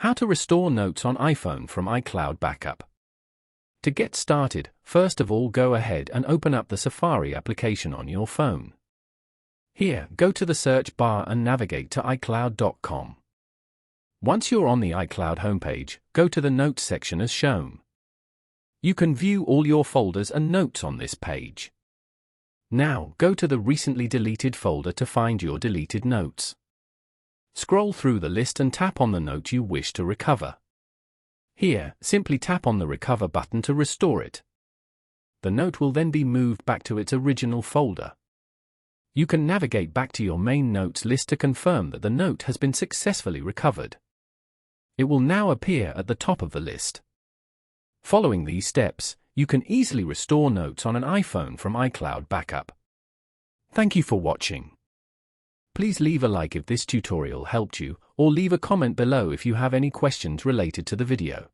How to restore notes on iPhone from iCloud backup. To get started, first of all go ahead and open up the Safari application on your phone. Here, go to the search bar and navigate to iCloud.com. Once you're on the iCloud homepage, go to the Notes section as shown. You can view all your folders and notes on this page. Now, go to the recently deleted folder to find your deleted notes. Scroll through the list and tap on the note you wish to recover. Here, simply tap on the Recover button to restore it. The note will then be moved back to its original folder. You can navigate back to your main notes list to confirm that the note has been successfully recovered. It will now appear at the top of the list. Following these steps, you can easily restore notes on an iPhone from iCloud backup. Thank you for watching. Please leave a like if this tutorial helped you, or leave a comment below if you have any questions related to the video.